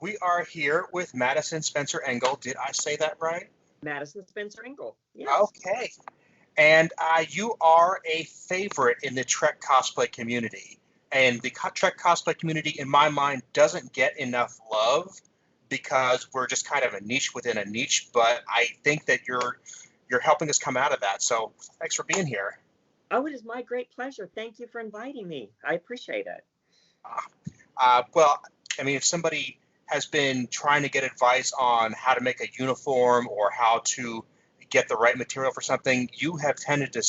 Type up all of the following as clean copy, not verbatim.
We are here with Madison Spencer Engle. Did I say that right? Madison Spencer Engle. Yes. Okay. And you are a favorite in the Trek cosplay community. And the Trek cosplay community, in my mind, doesn't get enough love because we're just kind of a niche within a niche. But I think that you're helping us come out of that. So thanks for being here. Oh, it is my great pleasure. Thank you for inviting me. I appreciate it. Well, I mean, if somebody has been trying to get advice on how to make a uniform or how to get the right material for something, you have tended to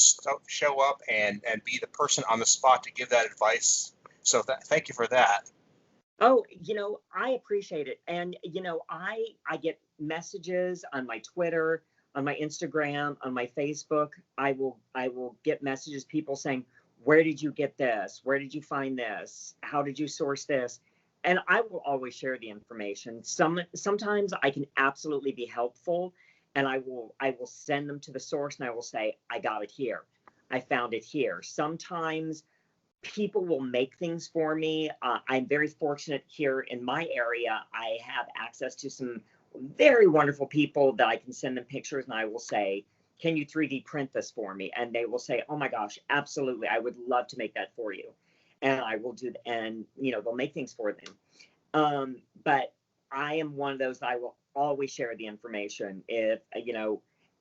show up and be the person on the spot to give that advice. So thank you for that. Oh, I appreciate it. And, I get messages on my Twitter, on my Instagram, on my Facebook. I will get messages, people saying, where did you get this? Where did you find this? How did you source this? And I will always share the information. Sometimes I can absolutely be helpful, and I will send them to the source, and I will say, I got it here. I found it here. Sometimes people will make things for me. I'm very fortunate here in my area. I have access to some very wonderful people that I can send them pictures, and I will say, can you 3D print this for me? And they will say, oh my gosh, absolutely. I would love to make that for you. And I will do, and they'll make things for them. But I am one of those that I will always share the information. If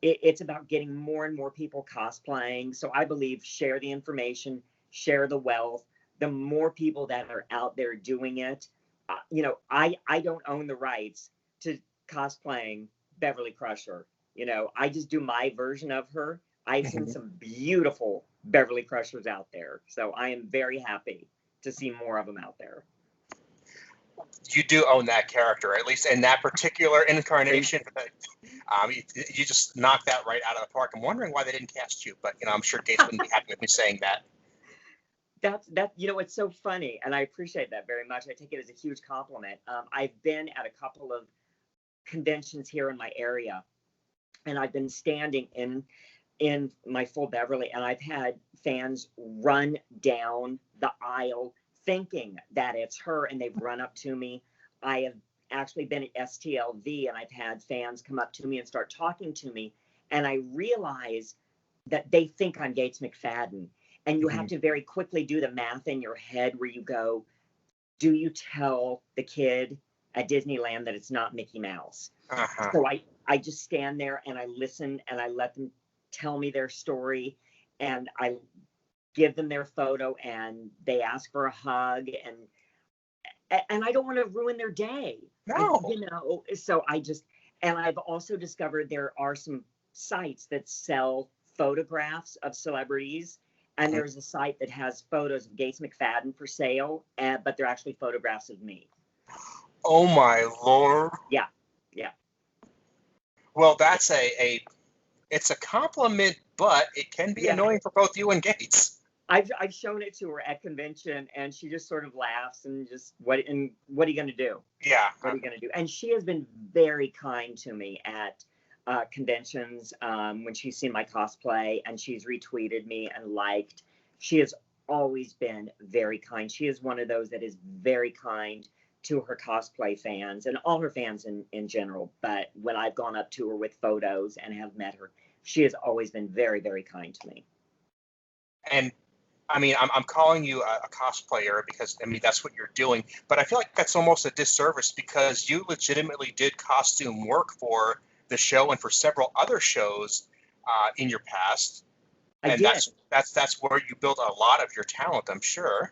it's about getting more and more people cosplaying. So I believe share the information, share the wealth. The more people that are out there doing it, I don't own the rights to cosplaying Beverly Crusher. I just do my version of her. I've seen some beautiful Beverly Crushers out there. So I am very happy to see more of them out there. You do own that character, at least in that particular incarnation. You just knocked that right out of the park. I'm wondering why they didn't cast you, but I'm sure Gates wouldn't be happy with me saying that. It's so funny, and I appreciate that very much. I take it as a huge compliment. I've been at a couple of conventions here in my area, and I've been standing in my full Beverly, and I've had fans run down the aisle thinking that it's her, and they've run up to me. I have actually been at STLV, and I've had fans come up to me and start talking to me, and I realize that they think I'm Gates McFadden, and you have to very quickly do the math in your head where you go, do you tell the kid at Disneyland that it's not Mickey Mouse? So I just stand there and I listen and I let them tell me their story, and I give them their photo, and they ask for a hug, and I don't want to ruin their day. No. So I've also discovered there are some sites that sell photographs of celebrities, and there's a site that has photos of Gates McFadden for sale, but they're actually photographs of me. Oh my Lord. Yeah. Well, that's it's a compliment, but it can be annoying for both you and Gates. I've shown it to her at convention, and she just sort of laughs and just, what are you going to do? Yeah. What are you going to do? And she has been very kind to me at conventions when she's seen my cosplay, and she's retweeted me and liked. She has always been very kind. She is one of those that is very kind to her cosplay fans and all her fans in general. But when I've gone up to her with photos and have met her, she has always been very, very kind to me. And I mean, I'm calling you a cosplayer because, that's what you're doing. But I feel like that's almost a disservice because you legitimately did costume work for the show and for several other shows in your past. I did. That's where you built a lot of your talent, I'm sure.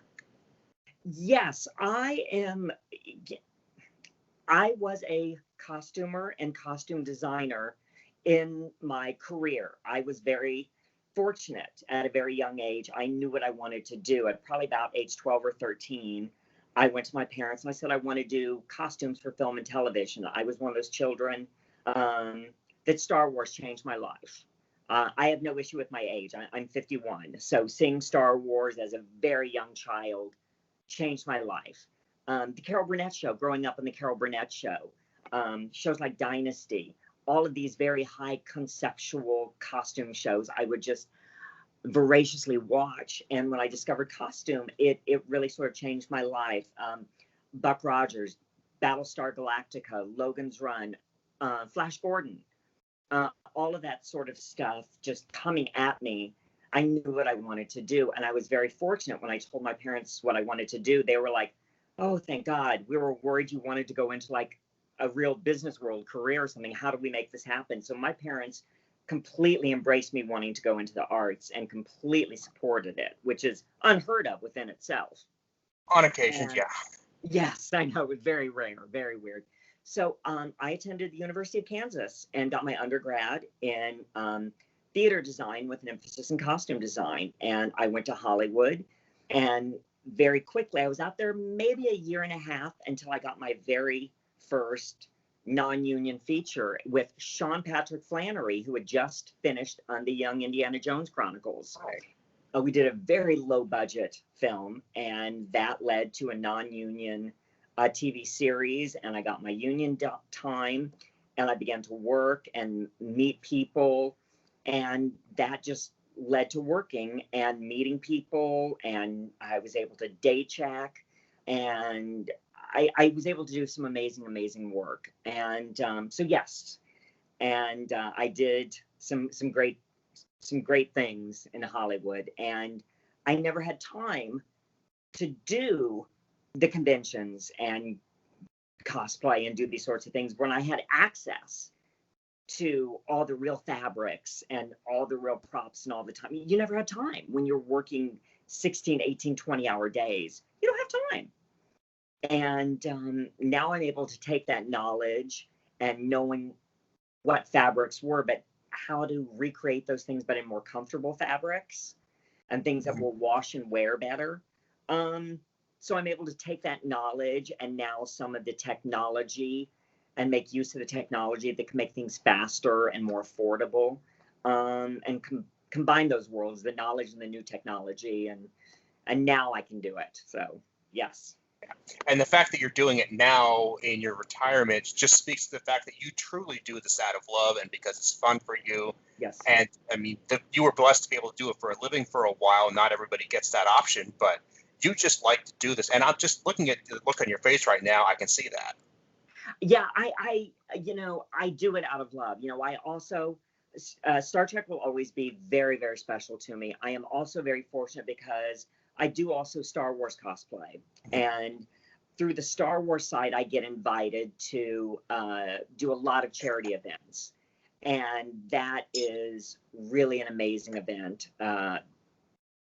Yes, I was a costumer and costume designer in my career. I was very fortunate at a very young age. I knew what I wanted to do. At probably about age 12 or 13, I went to my parents and I said, I want to do costumes for film and television. I was one of those children that Star Wars changed my life. I have no issue with my age. I'm 51. So seeing Star Wars as a very young child changed my life. The Carol Burnett show, growing up on the Carol Burnett show, shows like Dynasty, all of these very high conceptual costume shows I would just voraciously watch. And when I discovered costume, it really sort of changed my life. Buck Rogers, Battlestar Galactica, Logan's Run, Flash Gordon, all of that sort of stuff just coming at me. I knew what I wanted to do. And I was very fortunate when I told my parents what I wanted to do. They were like, oh, thank God. We were worried you wanted to go into like a real business world career or something. How do we make this happen? So my parents completely embraced me wanting to go into the arts and completely supported it, which is unheard of within itself. On occasions, yeah. Yes, I know. It's very rare, very weird. So I attended the University of Kansas and got my undergrad in theater design with an emphasis in costume design. And I went to Hollywood, and very quickly, I was out there maybe a year and a half until I got my very first non-union feature with Sean Patrick Flannery, who had just finished on the Young Indiana Jones Chronicles. Right. We did a very low budget film, and that led to a non-union TV series, and I got my union time, and I began to work and meet people, and that just led to working and meeting people, and I was able to day check, and I was able to do some amazing work. And so yes, and I did some great things in Hollywood, and I never had time to do the conventions and cosplay and do these sorts of things when I had access to all the real fabrics and all the real props and all the time. You never had time when you're working 16, 18, 20-hour days. You don't have time. And now I'm able to take that knowledge and knowing what fabrics were, but how to recreate those things, but in more comfortable fabrics and things that will wash and wear better. So I'm able to take that knowledge and now some of the technology and make use of the technology that can make things faster and more affordable, and combine those worlds, the knowledge and the new technology, and now I can do it. So yes. And the fact that you're doing it now in your retirement just speaks to the fact that you truly do this out of love and because it's fun for you. Yes. And I mean, you were blessed to be able to do it for a living for a while. Not everybody gets that option, but you just like to do this. And I'm just looking at the look on your face right now. I can see that. Yeah, I do it out of love. I also, Star Trek will always be very, very special to me. I am also very fortunate because I do also Star Wars cosplay. And through the Star Wars side, I get invited to do a lot of charity events. And that is really an amazing event.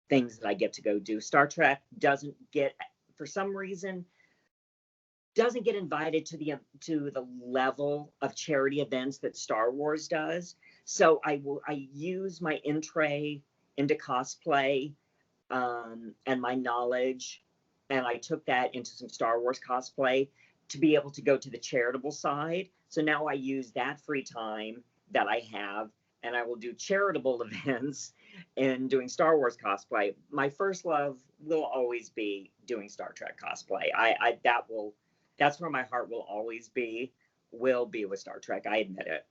Things that I get to go do. Star Trek doesn't get, for some reason, doesn't get invited to the level of charity events that Star Wars does. So I use my entree into cosplay and my knowledge, and I took that into some Star Wars cosplay to be able to go to the charitable side. So now I use that free time that I have, and I will do charitable events and doing Star Wars cosplay. My first love will always be doing Star Trek cosplay. That's where my heart will always be with Star Trek. I admit it.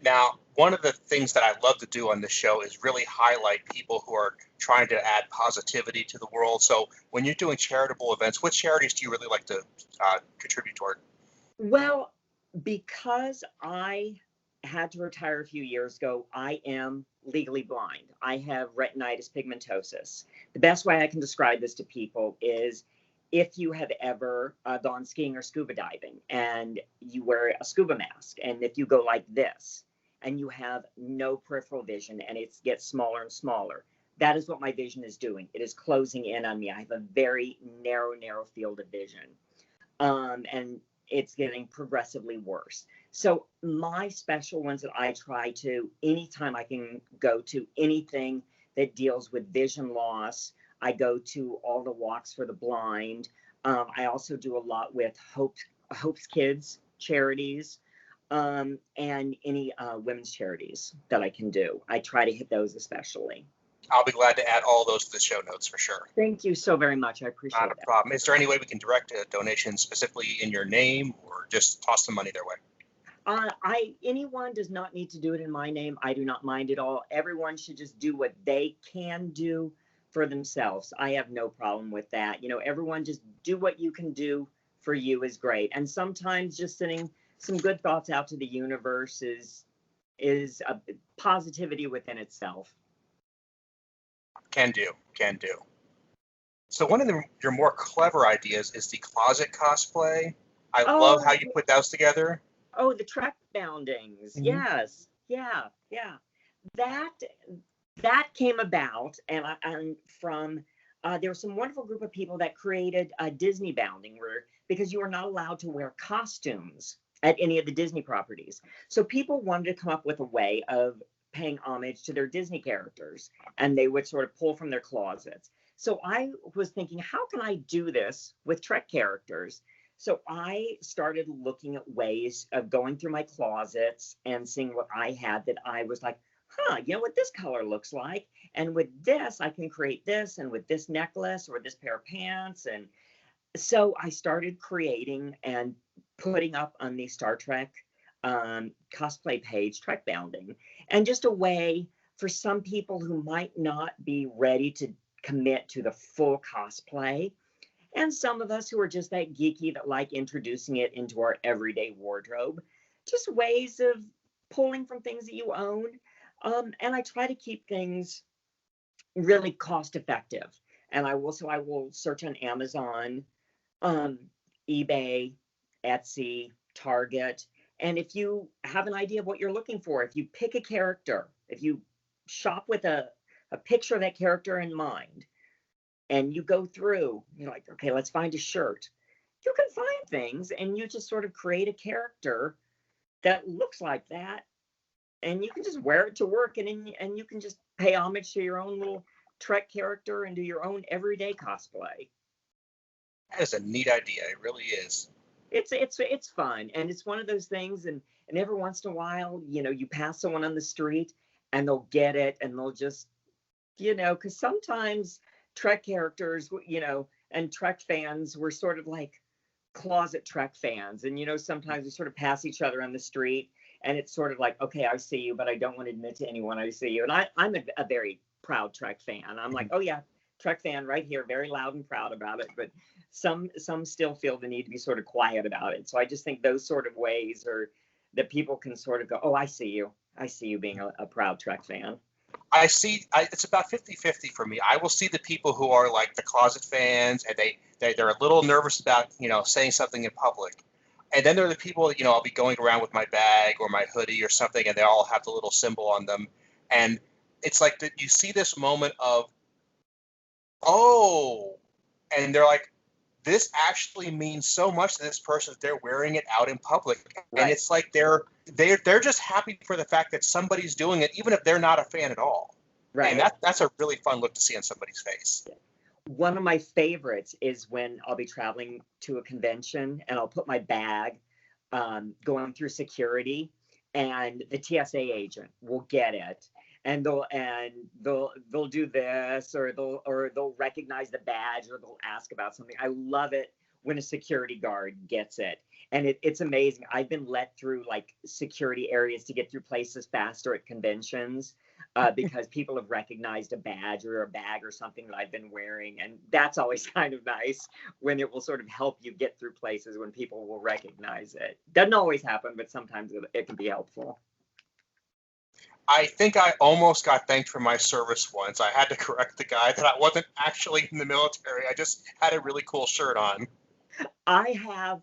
Now, one of the things that I love to do on this show is really highlight people who are trying to add positivity to the world. So when you're doing charitable events, what charities do you really like to contribute toward? Well, because I had to retire a few years ago, I am legally blind. I have retinitis pigmentosus. The best way I can describe this to people is if you have ever gone skiing or scuba diving and you wear a scuba mask, and if you go like this and you have no peripheral vision and it gets smaller and smaller, that is what my vision is doing. It is closing in on me. I have a very narrow field of vision, and it's getting progressively worse. So my special ones that I try to, anytime I can go to anything that deals with vision loss, I go to all the walks for the blind. I also do a lot with Hope's Kids charities, and any women's charities that I can do. I try to hit those especially. I'll be glad to add all those to the show notes for sure. Thank you so very much. I appreciate it. Not a problem. Is there any way we can direct a donation specifically in your name, or just toss some money their way? Anyone does not need to do it in my name. I do not mind at all. Everyone should just do what they can do for themselves. I have no problem with that. Everyone just do what you can do for you is great. And sometimes just sending some good thoughts out to the universe is a positivity within itself. Can do. So one of your more clever ideas is the closet cosplay. I love how you put those together. Oh, the Trekboundings. Mhm. Yes. Yeah. That came about, and from there was some wonderful group of people that created a Disney bounding, where because you are not allowed to wear costumes at any of the Disney properties. So people wanted to come up with a way of paying homage to their Disney characters, and they would sort of pull from their closets. So I was thinking, how can I do this with Trek characters? So I started looking at ways of going through my closets and seeing what I had that I was like, you know what this color looks like? And with this, I can create this, and with this necklace or this pair of pants. And so I started creating and putting up on the Star Trek cosplay page, Trekbounding, and just a way for some people who might not be ready to commit to the full cosplay, and some of us who are just that geeky that like introducing it into our everyday wardrobe, just ways of pulling from things that you own. And I try to keep things really cost effective. And I will search on Amazon, eBay, Etsy, Target. And if you have an idea of what you're looking for, if you pick a character, if you shop with a picture of that character in mind, and you go through, you're like, okay, let's find a shirt. You can find things, and you just sort of create a character that looks like that, and you can just wear it to work, and you can just pay homage to your own little Trek character and do your own everyday cosplay. That is a neat idea. It really is. It's fun, and it's one of those things, and every once in a while, you pass someone on the street and they'll get it, and they'll just, because sometimes Trek characters, and Trek fans were sort of like closet Trek fans, and sometimes we sort of pass each other on the street, and it's sort of like, okay, I see you, but I don't want to admit to anyone I see you. And I'm a very proud Trek fan. I'm like, oh yeah, Trek fan right here, very loud and proud about it. But some still feel the need to be sort of quiet about it. So I just think those sort of ways are that people can sort of go, oh, I see you being a proud Trek fan. It's about 50-50 for me. I will see the people who are like the closet fans, and they're a little nervous about, saying something in public. And then there are the people, I'll be going around with my bag or my hoodie or something, and they all have the little symbol on them. And it's like that you see this moment of, oh, and they're like, this actually means so much to this person that they're wearing it out in public. Right. And it's like they're just happy for the fact that somebody's doing it, even if they're not a fan at all. Right. And that's a really fun look to see on somebody's face. One of my favorites is when I'll be traveling to a convention and I'll put my bag going through security, and the TSA agent will get it, and they'll do this, or they'll recognize the badge, or they'll ask about something. I love it when a security guard gets it, and it's amazing. I've been let through like security areas to get through places faster at conventions because people have recognized a badge or a bag or something that I've been wearing, and that's always kind of nice when it will sort of help you get through places when people will recognize it. Doesn't always happen, but sometimes it can be helpful. I think I almost got thanked for my service once. I had to correct the guy that I wasn't actually in the military. I just had a really cool shirt on. I have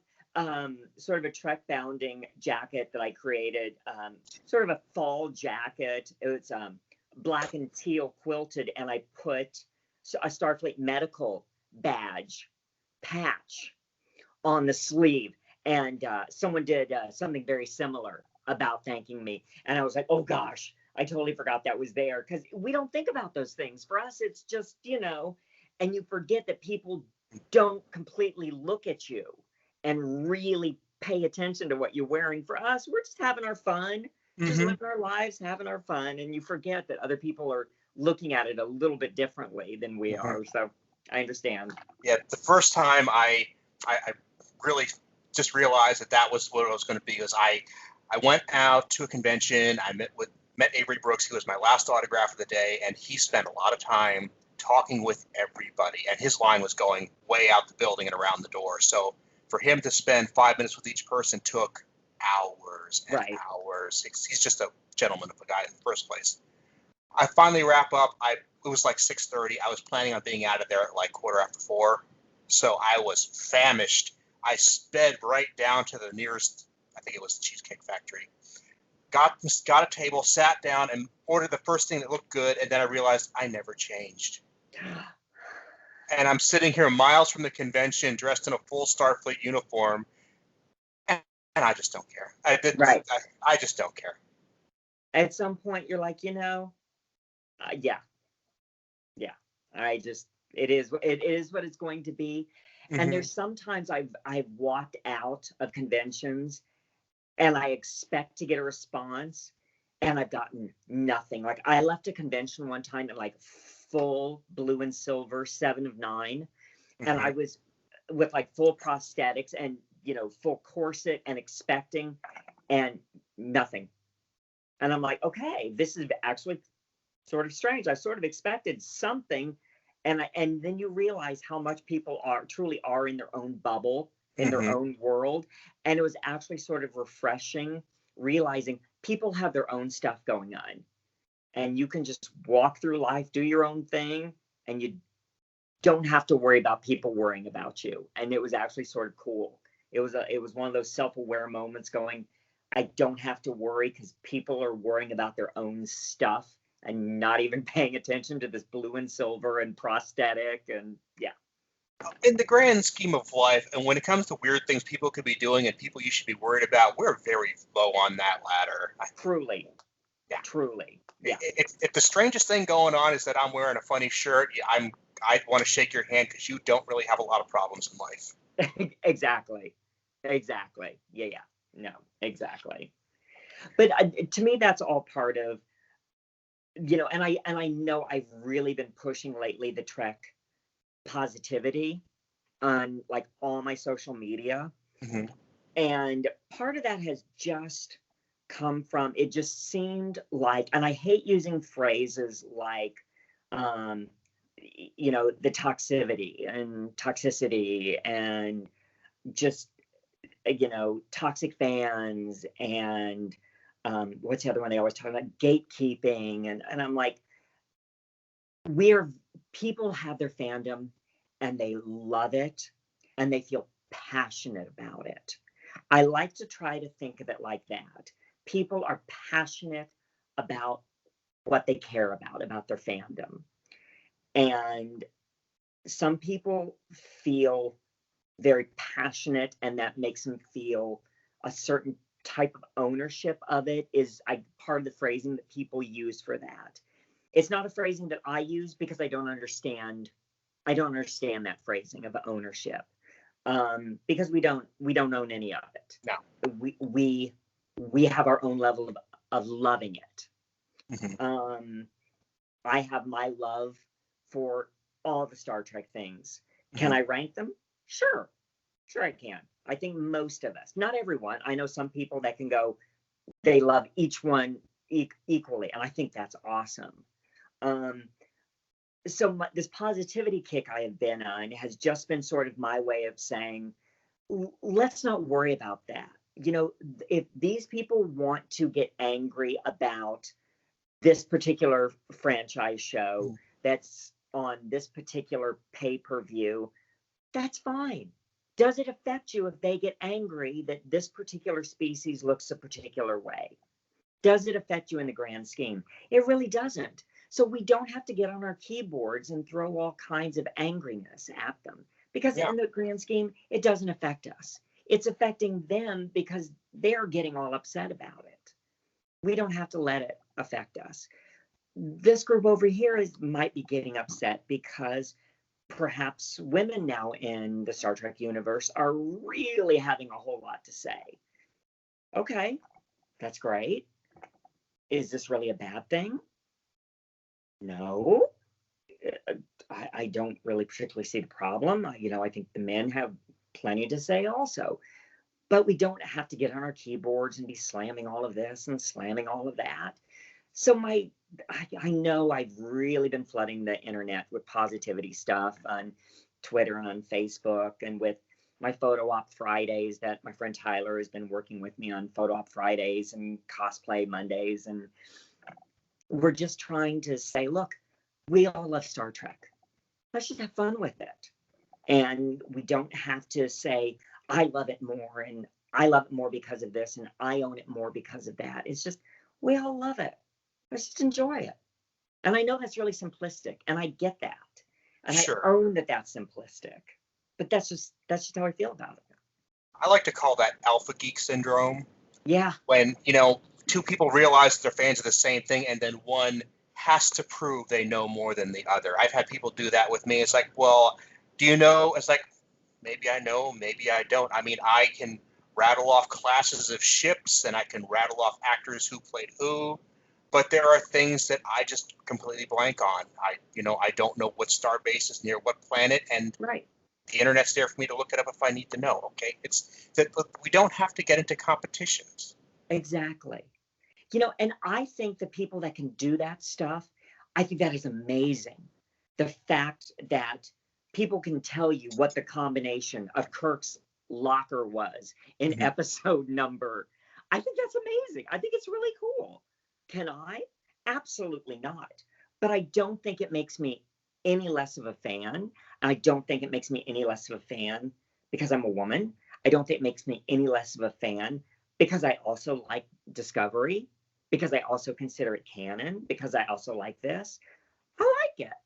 sort of a Trekbounding jacket that I created, sort of a fall jacket. It's black and teal quilted, and I put a Starfleet medical badge patch on the sleeve, and someone did something very similar about thanking me, and I was like, oh gosh, I totally forgot that was there, because we don't think about those things. For us, it's just, and you forget that people don't completely look at you and really pay attention to what you're wearing. For us, we're just having our fun, just living our lives, having our fun, and you forget that other people are looking at it a little bit differently than we are. So I understand. Yeah, the first time I really just realized that was what it was going to be. Was I went out to a convention. I met Avery Brooks. He was my last autograph of the day, and he spent a lot of time talking with everybody, and his line was going way out the building and around the door. So For him to spend 5 minutes with each person took hours and Right. hours. He's just a gentleman of a guy in the first place. I finally wrap up. It was like 6:30. I was planning on being out of there at like 4:15. So I was famished. I sped right down to the nearest, I think it was the Cheesecake Factory. Got a table, sat down, and ordered the first thing that looked good, and then I realized I never changed. And I'm sitting here miles from the convention, dressed in a full Starfleet uniform, and I just don't care. Right. I just don't care. At some point, you're like, yeah. It is what it's going to be. Mm-hmm. And there's sometimes I've walked out of conventions and I expect to get a response, and I've gotten nothing. Like, I left a convention one time in like full blue and silver 7 of 9, Mm-hmm. and I was with like full prosthetics and full corset and expecting, and nothing. And I'm like, okay, this is actually sort of strange. I sort of expected something, and then you realize how much people truly are in their own bubble, in Mm-hmm. their own world. And it was actually sort of refreshing realizing people have their own stuff going on, and you can just walk through life, do your own thing, and you don't have to worry about people worrying about you. And it was actually sort of cool. It was one of those self-aware moments going, I don't have to worry because people are worrying about their own stuff and not even paying attention to this blue and silver and prosthetic. And yeah. In the grand scheme of life, and when it comes to weird things people could be doing and people you should be worried about, we're very low on that ladder. Truly. Yeah. Truly. Yeah. If the strangest thing going on is that I'm wearing a funny shirt, I'd want to shake your hand because you don't really have a lot of problems in life. Exactly. Yeah. No, exactly. But to me, that's all part of, and I know I've really been pushing lately the Trek positivity on like all my social media. Mm-hmm. And part of that has just come from, it just seemed like, and I hate using phrases like, the toxicity and just, toxic fans and what's the other one they always talk about? Gatekeeping. And I'm like, people have their fandom and they love it and they feel passionate about it. I like to try to think of it like that. People are passionate about what they care about their fandom. And some people feel very passionate, and that makes them feel a certain type of ownership of it is part of the phrasing that people use for that. It's not a phrasing that I use because I don't understand that phrasing of ownership, because we don't own any of it. No. We have our own level of loving it. Mm-hmm. I have my love for all the Star Trek things. Can I rank them? Sure I can. I think most of us, not everyone. I know some people that can go, they love each one equally, and I think that's awesome. So this positivity kick I have been on has just been sort of my way of saying, let's not worry about that. If these people want to get angry about this particular franchise show that's on this particular pay-per-view, that's fine. Does it affect you if they get angry that this particular species looks a particular way? Does it affect you in the grand scheme? It really doesn't. So we don't have to get on our keyboards and throw all kinds of angriness at them, because in the grand scheme, it doesn't affect us. It's affecting them because they're getting all upset about it. We don't have to let it affect us. This group over here might be getting upset because perhaps women now in the Star Trek universe are really having a whole lot to say. Okay, that's great. Is this really a bad thing? No, I don't really particularly see the problem. I think the men have plenty to say also, but we don't have to get on our keyboards and be slamming all of this and slamming all of that. So I know I've really been flooding the internet with positivity stuff on Twitter and on Facebook and with my photo op Fridays that my friend Tyler has been working with me on photo op Fridays and cosplay Mondays. And we're just trying to say, look, we all love Star Trek. Let's just have fun with it. And we don't have to say, I love it more and I love it more because of this and I own it more because of that. It's just, we all love it. Let's just enjoy it. And I know that's really simplistic, and I get that. And Sure. I own that that's simplistic. But that's just how I feel about it. I like to call that alpha geek syndrome. Yeah. When, two people realize they're fans of the same thing, and then one has to prove they know more than the other. I've had people do that with me. It's like, well, do you know? It's like, maybe I know, maybe I don't. I mean, I can rattle off classes of ships, and I can rattle off actors who played who. But there are things that I just completely blank on. I don't know what star base is near what planet, and Right. the internet's there for me to look it up if I need to know. Okay, it's that we don't have to get into competitions. Exactly. And I think the people that can do that stuff, I think that is amazing. The fact that people can tell you what the combination of Kirk's locker was in Mhm. episode number. I think that's amazing. I think it's really cool. Can I? Absolutely not. But I don't think it makes me any less of a fan. I don't think it makes me any less of a fan because I'm a woman. I don't think it makes me any less of a fan because I also like Discovery, because I also consider it canon, because I also like this. I like it.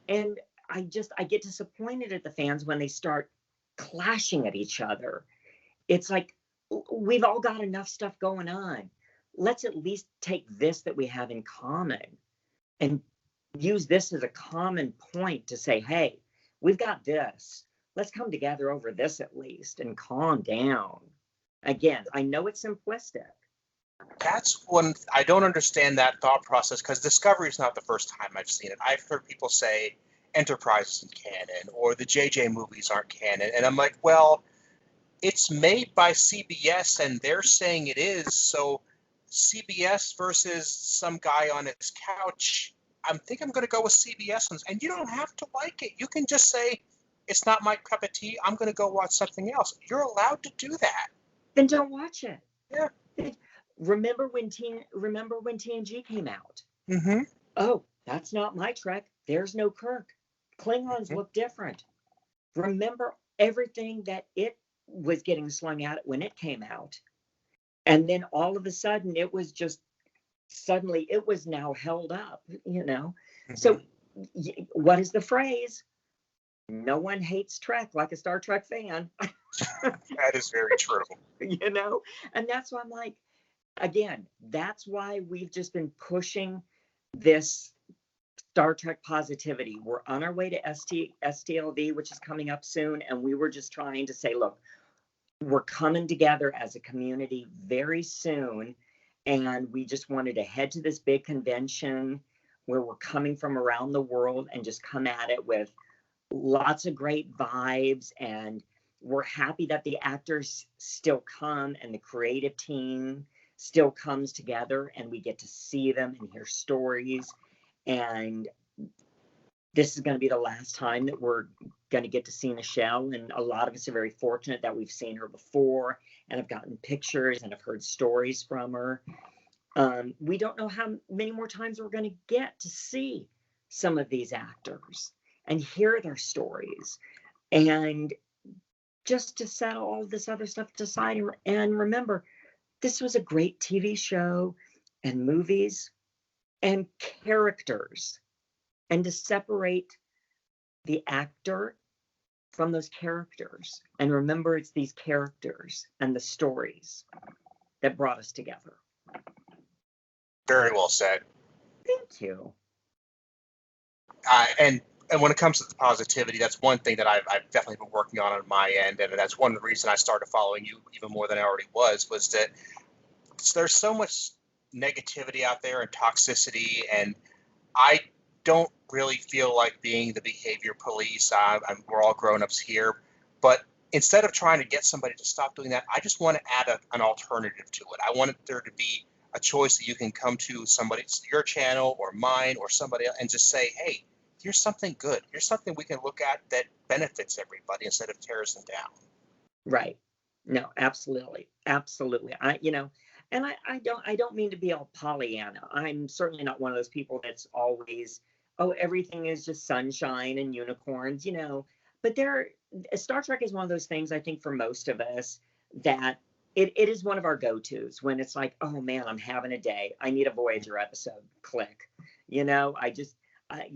And I get disappointed at the fans when they start clashing at each other. It's like, we've all got enough stuff going on. Let's at least take this that we have in common and use this as a common point to say, hey, we've got this. Let's come together over this at least and calm down. Again, I know it's simplistic. That's when I don't understand that thought process, because Discovery is not the first time I've seen it. I've heard people say Enterprise isn't canon or the JJ movies aren't canon, and I'm like, well, it's made by CBS and they're saying it is, so CBS versus some guy on his couch, I'm going to go with CBS ones. And you don't have to like it. You can just say, it's not my cup of tea. I'm going to go watch something else. You're allowed to do that. Then don't watch it. Yeah. Remember when TNG came out? Mm-hmm. Oh, that's not my Trek. There's no Kirk. Klingons Mm-hmm. look different. Remember everything that it was getting slung at when it came out. And then all of a sudden, it was just suddenly it was now held up, Mm-hmm. So what is the phrase? No one hates Trek like a Star Trek fan. That is very true. And that's why I'm like, again, that's why we've just been pushing this Star Trek positivity. We're on our way to STLV, which is coming up soon. And we were just trying to say, look, we're coming together as a community very soon. And we just wanted to head to this big convention where we're coming from around the world and just come at it with lots of great vibes. And we're happy that the actors still come and the creative team still comes together and we get to see them and hear stories. And this is going to be the last time that we're going to get to see Nichelle. And a lot of us are very fortunate that we've seen her before and have gotten pictures and have heard stories from her. We don't know how many more times we're going to get to see some of these actors and hear their stories. And just to set all this other stuff aside and remember, this was a great TV show and movies and characters. And to separate the actor from those characters. And remember, it's these characters and the stories that brought us together. Very well said. Thank you. And when it comes to the positivity, that's one thing that I've definitely been working on my end, and that's one of the reasons I started following you even more than I already was that there's so much negativity out there and toxicity, and I don't really feel like being the behavior police. We're all grown-ups here, but instead of trying to get somebody to stop doing that, I just want to add an alternative to it. I want there to be a choice that you can come to your channel or mine or somebody else and just say, hey, here's something good. Here's something we can look at that benefits everybody instead of tears them down. Right. No, absolutely. Absolutely. And I don't mean to be all Pollyanna. I'm certainly not one of those people that's always, oh, everything is just sunshine and unicorns, But Star Trek is one of those things, I think, for most of us, that it is one of our go-tos when it's like, oh man, I'm having a day. I need a Voyager episode. Click. I just I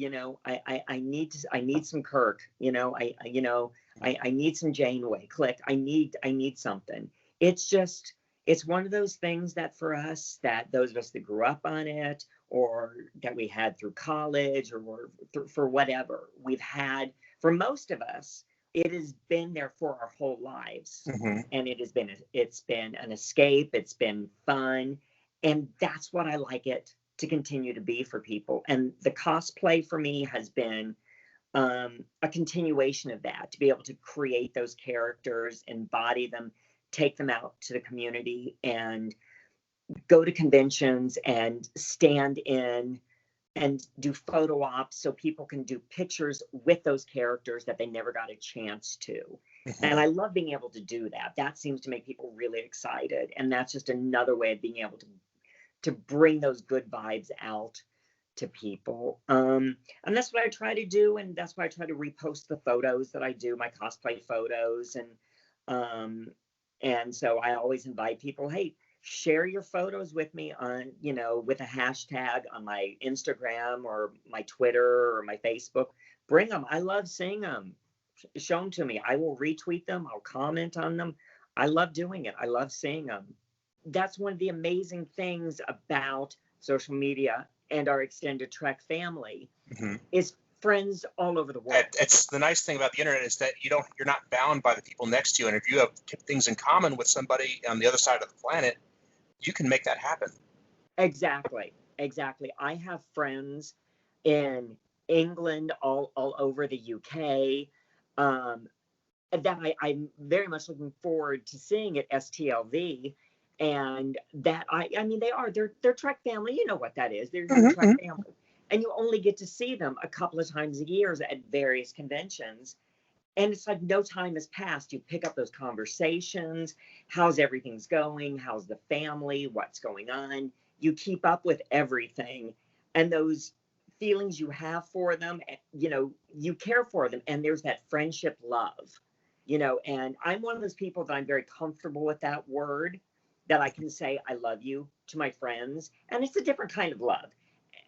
need some Kirk. I need some Janeway. Click. I need something. It's just it's one of those things that for us, that those of us that grew up on it, or that we had through college, or for whatever we've had, for most of us, it has been there for our whole lives. Mm-hmm. And it's been an escape. It's been fun. And that's what I like it to continue to be for people. And the cosplay for me has been a continuation of that, to be able to create those characters, embody them, take them out to the community, and go to conventions and stand in and do photo ops so people can do pictures with those characters that they never got a chance to. Mm-hmm. And I love being able to do that. That seems to make people really excited. And that's just another way of being able to bring those good vibes out to people. And that's what I try to do. And that's why I try to repost the photos that I do, my cosplay photos. And so I always invite people, hey, share your photos with me on, with a hashtag on my Instagram or my Twitter or my Facebook. Bring them. I love seeing them. Show them to me. I will retweet them. I'll comment on them. I love doing it. I love seeing them. That's one of the amazing things about social media and our extended Trek family, mm-hmm. is friends all over the world. It's the nice thing about the internet is that you're not bound by the people next to you. And if you have things in common with somebody on the other side of the planet, you can make that happen. Exactly. I have friends in England, all over the UK, that I'm very much looking forward to seeing at STLV. And that they're Trek family. You know what that is. They're mm-hmm. Trek family. And you only get to see them a couple of times a year at various conventions. And it's like no time has passed. You pick up those conversations. How's everything's going? How's the family? What's going on? You keep up with everything. And those feelings you have for them, you care for them. And there's that friendship love, and I'm one of those people that I'm very comfortable with that word, that I can say, I love you to my friends. And it's a different kind of love.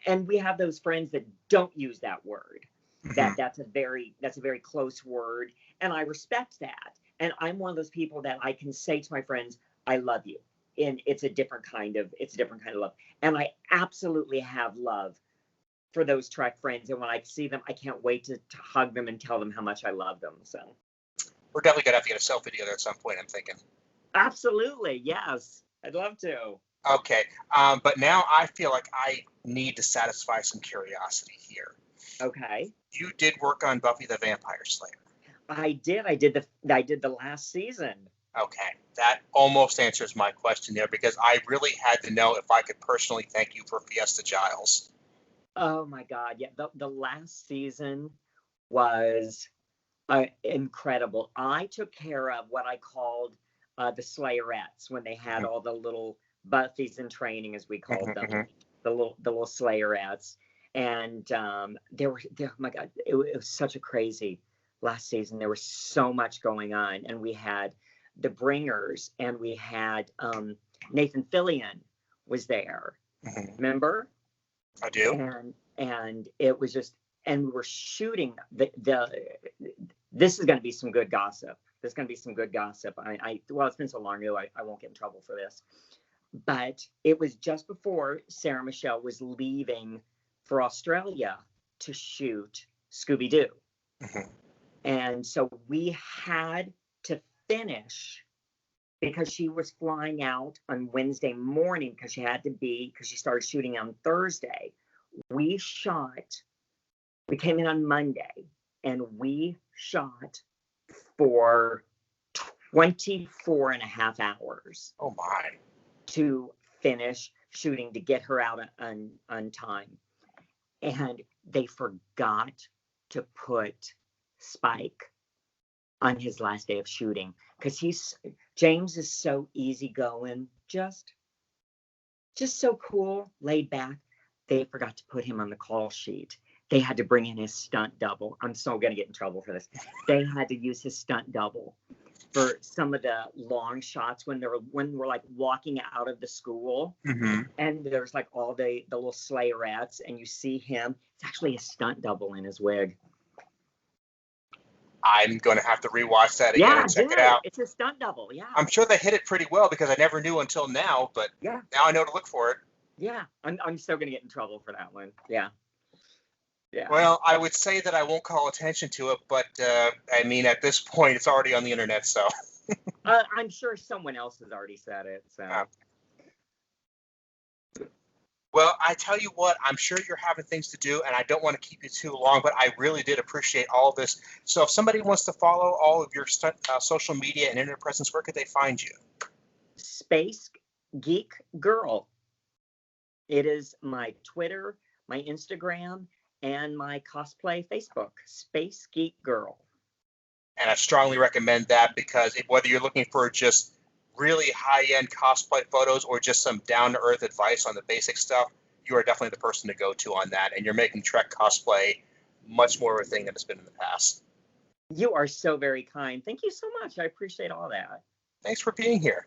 And we have those friends that don't use that word. Mm-hmm. That's a very close word. And I respect that. And I'm one of those people that I can say to my friends, I love you. And it's a different kind of love. And I absolutely have love for those Trek friends. And when I see them, I can't wait to hug them and tell them how much I love them. So we're definitely gonna have to get a selfie together at some point, I'm thinking. Absolutely, yes. I'd love to. Okay, but now I feel like I need to satisfy some curiosity here. Okay. You did work on Buffy the Vampire Slayer. I did. I did the last season. Okay, that almost answers my question there, because I really had to know if I could personally thank you for Fiesta Giles. Oh my God, yeah. The last season was incredible. I took care of what I called the Slayerettes, when they had mm-hmm. all the little Buffys in training, as we called mm-hmm. them, the little Slayerettes. And oh my God, it was such a crazy last season. There was so much going on, and we had the Bringers, and we had Nathan Fillion was there. Mm-hmm. Remember? I do. And it was just, and we were shooting this is going to be some good gossip. There's going to be some good gossip. Well, it's been so long ago, I won't get in trouble for this. But it was just before Sarah Michelle was leaving for Australia to shoot Scooby-Doo. Mm-hmm. And so we had to finish, because she was flying out on Wednesday morning, because she started shooting on Thursday. We came in on Monday, and we shot for 24 and a half hours. Oh my. To finish shooting, to get her out on time. And they forgot to put Spike on his last day of shooting, because James is so easygoing, just so cool, laid back. They forgot to put him on the call sheet. They had to bring in his stunt double. I'm so gonna get in trouble for this. They had to use his stunt double for some of the long shots when we're like walking out of the school, and there's like all the little Slayerettes, and you see him. It's actually a stunt double in his wig. I'm going to have to rewatch that again and check it out. It's a stunt double, yeah. I'm sure they hit it pretty well because I never knew until now, but now I know to look for it. Yeah, I'm still going to get in trouble for that one. Yeah. Yeah. Well, I would say that I won't call attention to it, but I mean, at this point, it's already on the internet, so. I'm sure someone else has already said it, so. Well, I tell you what, I'm sure you're having things to do, and I don't want to keep you too long, but I really did appreciate all of this. So if somebody wants to follow all of your social media and internet presence, where could they find you? Space Geek Girl. It is my Twitter, my Instagram, and my cosplay Facebook, Space Geek Girl. And I strongly recommend that because whether you're looking for just really high-end cosplay photos or just some down-to-earth advice on the basic stuff, you are definitely the person to go to on that. And you're making Trek cosplay much more of a thing than it's been in the past. You are so very kind. Thank you so much. I appreciate all that. Thanks for being here.